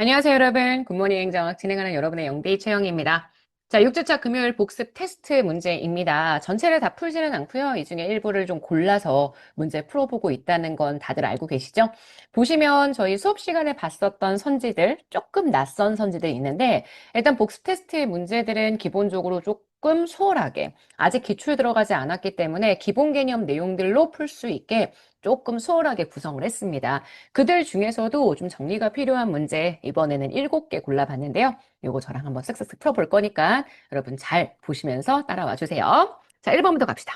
안녕하세요, 여러분. 굿모닝 행정학 진행하는 여러분의 영디 최영입니다. 자, 6주차 금요일 복습 테스트 문제입니다. 전체를 다 풀지는 않고요. 이 중에 일부를 좀 골라서 문제 풀어보고 있다는 건 다들 알고 계시죠? 보시면 저희 수업 시간에 봤었던 선지들, 조금 낯선 선지들 있는데, 일단 복습 테스트의 문제들은 기본적으로 조금 수월하게, 아직 기출 들어가지 않았기 때문에 기본 개념 내용들로 풀 수 있게 조금 수월하게 구성을 했습니다. 그들 중에서도 좀 정리가 필요한 문제 이번에는 7개 골라봤는데요. 요거 저랑 한번 쓱쓱쓱 풀어볼 거니까 여러분 잘 보시면서 따라와 주세요. 자, 1번부터 갑시다.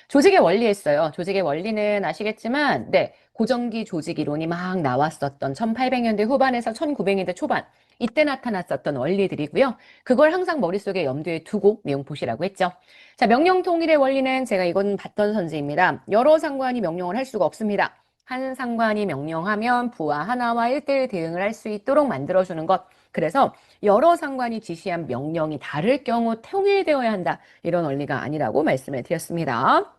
조직의 원리 했어요. 조직의 원리는 아시겠지만 네, 고정기 조직 이론이 막 나왔었던 1800년대 후반에서 1900년대 초반 이때 나타났었던 원리들이고요. 그걸 항상 머릿속에 염두에 두고 내용 보시라고 했죠. 자, 명령 통일의 원리는 제가 이건 봤던 선지입니다. 여러 상관이 명령을 할 수가 없습니다. 한 상관이 명령하면 부하 하나와 1대1 대응을 할 수 있도록 만들어주는 것. 그래서 여러 상관이 지시한 명령이 다를 경우 통일되어야 한다. 이런 원리가 아니라고 말씀을 드렸습니다.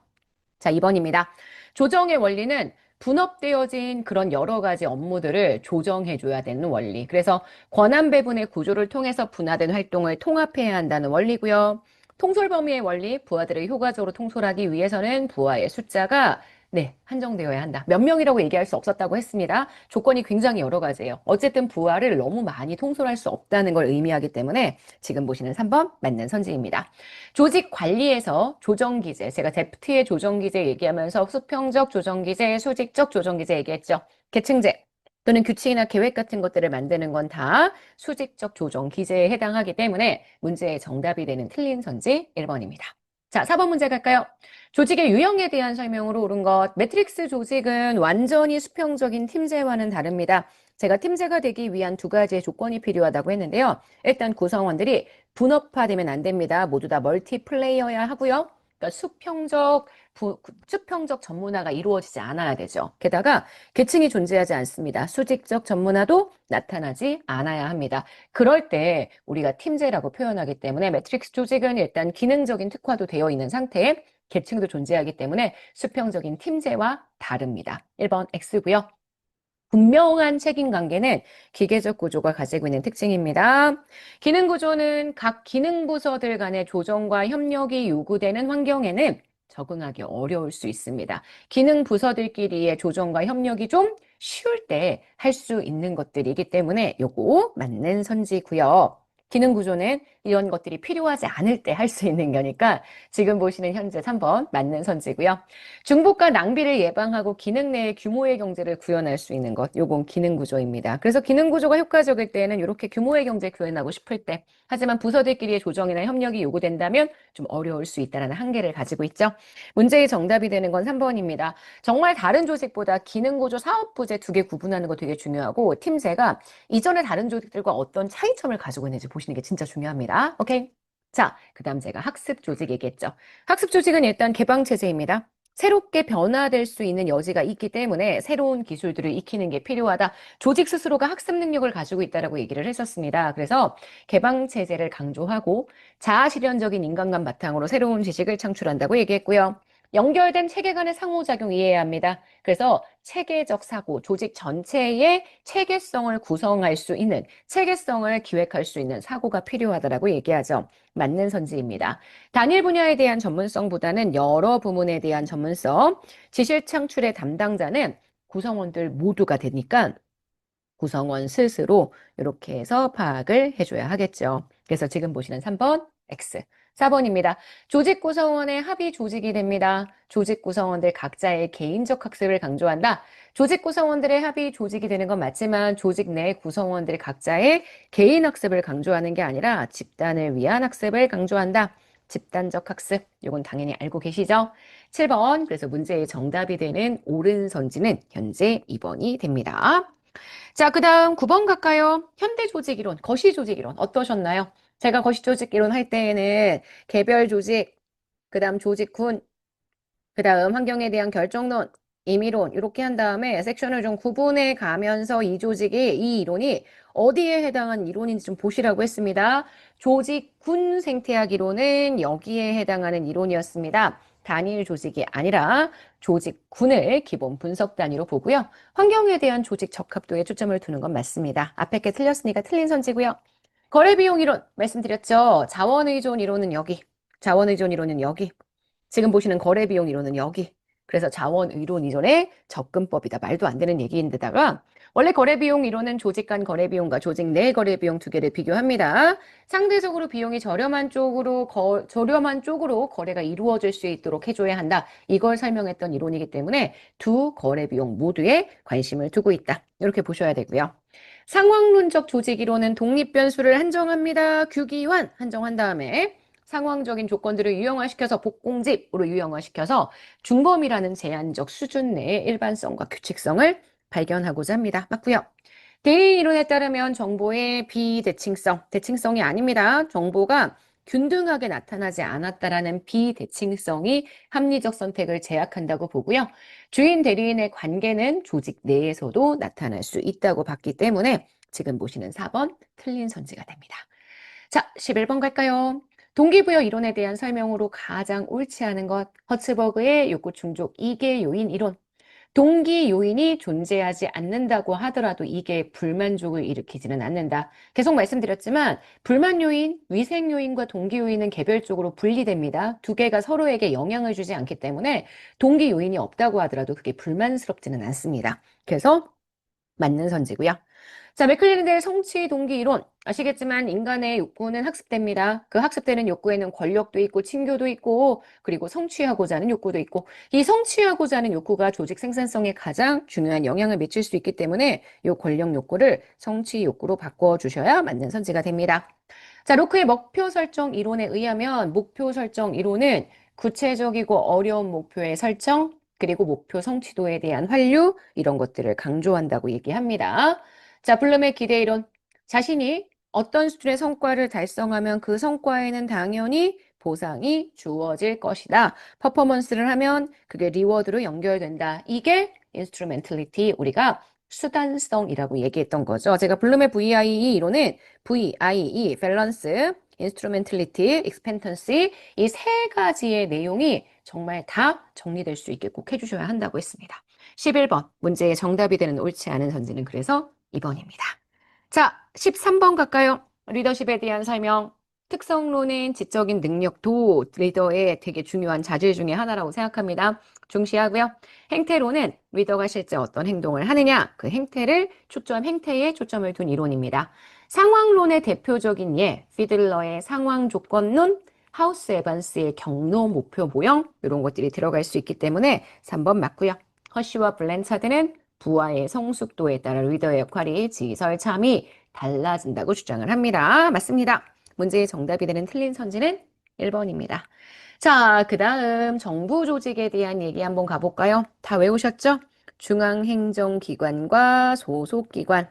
자, 2번입니다. 조정의 원리는 분업되어진 그런 여러 가지 업무들을 조정해줘야 되는 원리. 그래서 권한 배분의 구조를 통해서 분화된 활동을 통합해야 한다는 원리고요. 통솔 범위의 원리, 부하들을 효과적으로 통솔하기 위해서는 부하의 숫자가 네, 한정되어야 한다. 몇 명이라고 얘기할 수 없었다고 했습니다. 조건이 굉장히 여러 가지예요. 어쨌든 부하를 너무 많이 통솔할 수 없다는 걸 의미하기 때문에 지금 보시는 3번 맞는 선지입니다. 조직 관리에서 조정기제, 제가 데프트의 조정기제 얘기하면서 수평적 조정기제, 수직적 조정기제 얘기했죠. 계층제 또는 규칙이나 계획 같은 것들을 만드는 건 다 수직적 조정기제에 해당하기 때문에 문제의 정답이 되는 틀린 선지 1번입니다. 자, 4번 문제 갈까요? 조직의 유형에 대한 설명으로 옳은 것. 매트릭스 조직은 완전히 수평적인 팀제와는 다릅니다. 제가 팀제가 되기 위한 두 가지의 조건이 필요하다고 했는데요. 일단 구성원들이 분업화되면 안 됩니다. 모두 다 멀티플레이어야 하고요. 그러니까 수평적 전문화가 이루어지지 않아야 되죠. 게다가 계층이 존재하지 않습니다. 수직적 전문화도 나타나지 않아야 합니다. 그럴 때 우리가 팀제라고 표현하기 때문에 매트릭스 조직은 일단 기능적인 특화도 되어 있는 상태에 계층도 존재하기 때문에 수평적인 팀제와 다릅니다. 1번 X고요. 분명한 책임 관계는 기계적 구조가 가지고 있는 특징입니다. 기능 구조는 각 기능 부서들 간의 조정과 협력이 요구되는 환경에는 적응하기 어려울 수 있습니다. 기능 부서들끼리의 조정과 협력이 좀 쉬울 때 할 수 있는 것들이기 때문에 요거 맞는 선지고요. 기능 구조는 이런 것들이 필요하지 않을 때 할 수 있는 거니까 지금 보시는 현재 3번 맞는 선지고요. 중복과 낭비를 예방하고 기능 내의 규모의 경제를 구현할 수 있는 것. 요건 기능 구조입니다. 그래서 기능 구조가 효과적일 때에는 이렇게 규모의 경제 구현하고 싶을 때, 하지만 부서들끼리의 조정이나 협력이 요구된다면 좀 어려울 수 있다는 한계를 가지고 있죠. 문제의 정답이 되는 건 3번입니다. 정말 다른 조직보다 기능 구조, 사업 부재 두 개 구분하는 거 되게 중요하고 팀제가 이전의 다른 조직들과 어떤 차이점을 가지고 있는지 보시는 게 진짜 중요합니다. 오케이? 자, 그 다음 제가 학습 조직 얘기했죠. 학습 조직은 일단 개방체제입니다. 새롭게 변화될 수 있는 여지가 있기 때문에 새로운 기술들을 익히는 게 필요하다. 조직 스스로가 학습 능력을 가지고 있다라고 얘기를 했었습니다. 그래서 개방 체제를 강조하고 자아실현적인 인간관 바탕으로 새로운 지식을 창출한다고 얘기했고요. 연결된 체계 간의 상호작용 이해해야 합니다. 그래서 체계적 사고, 조직 전체의 체계성을 구성할 수 있는, 체계성을 기획할 수 있는 사고가 필요하다라고 얘기하죠. 맞는 선지입니다. 단일 분야에 대한 전문성보다는 여러 부문에 대한 전문성, 지실 창출의 담당자는 구성원들 모두가 되니까 구성원 스스로 이렇게 해서 파악을 해줘야 하겠죠. 그래서 지금 보시는 3번 X. 4번입니다. 조직 구성원의 합의 조직이 됩니다. 조직 구성원들 각자의 개인적 학습을 강조한다. 조직 구성원들의 합의 조직이 되는 건 맞지만 조직 내 구성원들 각자의 개인 학습을 강조하는 게 아니라 집단을 위한 학습을 강조한다. 집단적 학습, 이건 당연히 알고 계시죠? 7번, 그래서 문제의 정답이 되는 옳은 선지는 현재 2번이 됩니다. 자, 그 다음 9번 갈까요? 현대조직이론, 거시조직이론 어떠셨나요? 제가 거시조직이론 할 때에는 개별 조직, 그 다음 조직군, 그 다음 환경에 대한 결정론, 임의론 이렇게 한 다음에 섹션을 좀 구분해 가면서 이 조직이, 이 이론이 어디에 해당한 이론인지 좀 보시라고 했습니다. 조직군 생태학 이론은 여기에 해당하는 이론이었습니다. 단일 조직이 아니라 조직군을 기본 분석 단위로 보고요. 환경에 대한 조직 적합도에 초점을 두는 건 맞습니다. 앞에 게 틀렸으니까 틀린 선지고요. 거래비용 이론 말씀드렸죠. 자원의존 이론은 여기, 자원의존 이론은 여기, 지금 보시는 거래비용 이론은 여기. 그래서 자원의존 이론의 접근법이다. 말도 안 되는 얘기인데다가 원래 거래비용 이론은 조직 간 거래비용과 조직 내 거래비용 두 개를 비교합니다. 상대적으로 비용이 저렴한 쪽으로 거래가 이루어질 수 있도록 해줘야 한다. 이걸 설명했던 이론이기 때문에 두 거래비용 모두에 관심을 두고 있다. 이렇게 보셔야 되고요. 상황론적 조직 이론은 독립변수를 한정합니다. 규기환 한정한 다음에 상황적인 조건들을 유형화시켜서 복공집으로 유형화시켜서 중범이라는 제한적 수준 내의 일반성과 규칙성을 발견하고자 합니다. 맞고요. 대리 이론에 따르면 정보의 비대칭성, 대칭성이 아닙니다. 정보가 균등하게 나타나지 않았다라는 비대칭성이 합리적 선택을 제약한다고 보고요. 주인 대리인의 관계는 조직 내에서도 나타날 수 있다고 봤기 때문에 지금 보시는 4번 틀린 선지가 됩니다. 자, 11번 갈까요? 동기부여 이론에 대한 설명으로 가장 옳지 않은 것, 허츠버그의 욕구 충족 이계 요인 이론. 동기 요인이 존재하지 않는다고 하더라도 이게 불만족을 일으키지는 않는다. 계속 말씀드렸지만 불만 요인, 위생 요인과 동기 요인은 개별적으로 분리됩니다. 두 개가 서로에게 영향을 주지 않기 때문에 동기 요인이 없다고 하더라도 그게 불만스럽지는 않습니다. 그래서 맞는 선지고요. 자, 맥클리랜드의 성취 동기 이론. 아시겠지만 인간의 욕구는 학습됩니다. 그 학습되는 욕구에는 권력도 있고 친교도 있고 그리고 성취하고자 하는 욕구도 있고 이 성취하고자 하는 욕구가 조직 생산성에 가장 중요한 영향을 미칠 수 있기 때문에 이 권력 욕구를 성취 욕구로 바꿔주셔야 맞는 선지가 됩니다. 자, 로크의 목표 설정 이론에 의하면 목표 설정 이론은 구체적이고 어려운 목표의 설정 그리고 목표 성취도에 대한 환류 이런 것들을 강조한다고 얘기합니다. 자, 블룸의 기대 이론. 자신이 어떤 수준의 성과를 달성하면 그 성과에는 당연히 보상이 주어질 것이다. 퍼포먼스를 하면 그게 리워드로 연결된다. 이게 인스트루멘틀리티, 우리가 수단성이라고 얘기했던 거죠. 제가 블룸의 VIE 이론은 VIE, 밸런스, 인스트루멘틀리티, 익스펜턴시 이 세 가지의 내용이 정말 다 정리될 수 있게 꼭 해주셔야 한다고 했습니다. 11번 문제의 정답이 되는 옳지 않은 선지는 그래서 2번입니다. 자, 13번 갈까요? 리더십에 대한 설명. 특성론은 지적인 능력도 리더의 되게 중요한 자질 중에 하나라고 생각합니다. 중시하고요. 행태론은 리더가 실제 어떤 행동을 하느냐, 그 행태에 초점을 둔 이론입니다. 상황론의 대표적인 예, 피들러의 상황 조건론, 하우스 에반스의 경로 목표 모형, 이런 것들이 들어갈 수 있기 때문에 3번 맞고요. 허쉬와 블렌차드는 부하의 성숙도에 따라 리더의 역할이 지설참이 달라진다고 주장을 합니다. 맞습니다. 문제의 정답이 되는 틀린 선지는 1번입니다. 자, 그 다음 정부 조직에 대한 얘기 한번 가볼까요? 다 외우셨죠? 중앙행정기관과 소속기관.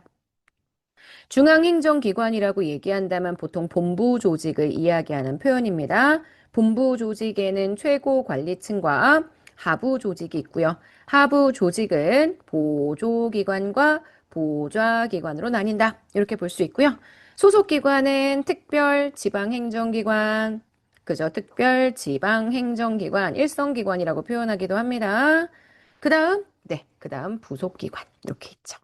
중앙행정기관이라고 얘기한다면 보통 본부 조직을 이야기하는 표현입니다. 본부 조직에는 최고 관리층과 하부 조직이 있고요. 하부 조직은 보조기관과 보좌기관으로 나뉜다. 이렇게 볼 수 있고요. 소속기관은 특별 지방행정기관, 그죠? 특별 지방행정기관, 일성기관이라고 표현하기도 합니다. 그 다음 부속기관. 이렇게 있죠.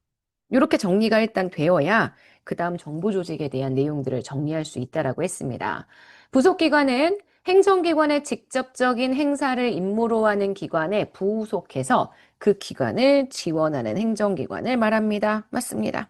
이렇게 정리가 일단 되어야 그 다음 정부 조직에 대한 내용들을 정리할 수 있다라고 했습니다. 부속기관은 행정기관의 직접적인 행사를 임무로 하는 기관에 부속해서 그 기관을 지원하는 행정기관을 말합니다. 맞습니다.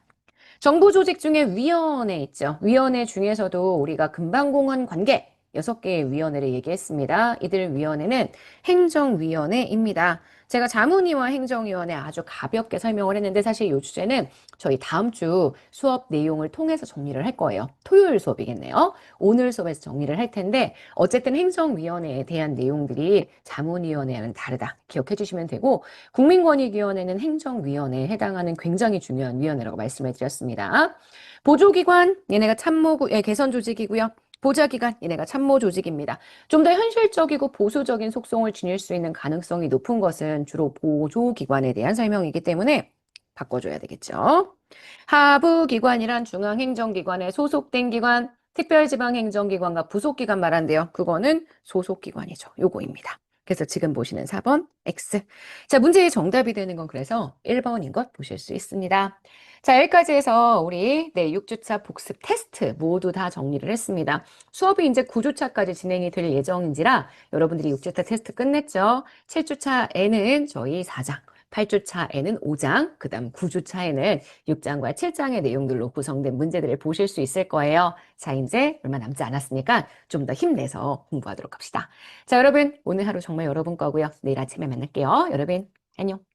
정부 조직 중에 위원회 있죠. 위원회 중에서도 우리가 금방공원 관계 6개의 위원회를 얘기했습니다. 이들 위원회는 행정위원회입니다. 제가 자문위와 행정위원회 아주 가볍게 설명을 했는데 사실 이 주제는 저희 다음 주 수업 내용을 통해서 정리를 할 거예요. 토요일 수업이겠네요. 오늘 수업에서 정리를 할 텐데 어쨌든 행정위원회에 대한 내용들이 자문위원회와는 다르다. 기억해 주시면 되고 국민권익위원회는 행정위원회에 해당하는 굉장히 중요한 위원회라고 말씀을 드렸습니다. 보조기관, 얘네가 개선 조직이고요. 보좌기관, 얘네가 참모 조직입니다. 좀 더 현실적이고 보수적인 속성을 지닐 수 있는 가능성이 높은 것은 주로 보조기관에 대한 설명이기 때문에 바꿔줘야 되겠죠. 하부기관이란 중앙행정기관에 소속된 기관, 특별지방행정기관과 부속기관 말한대요. 그거는 소속기관이죠. 요거입니다. 그래서 지금 보시는 4번 X. 자, 문제의 정답이 되는 건 그래서 1번인 것 보실 수 있습니다. 자, 여기까지 해서 우리 6주차 복습 테스트 모두 다 정리를 했습니다. 수업이 이제 9주차까지 진행이 될 예정인지라 여러분들이 6주차 테스트 끝냈죠? 7주차에는 저희 4장, 8주차에는 5장, 그 다음 9주차에는 6장과 7장의 내용들로 구성된 문제들을 보실 수 있을 거예요. 자, 이제 얼마 남지 않았으니까 좀 더 힘내서 공부하도록 합시다. 자, 여러분, 오늘 하루 정말 여러분 거고요. 내일 아침에 만날게요. 여러분, 안녕.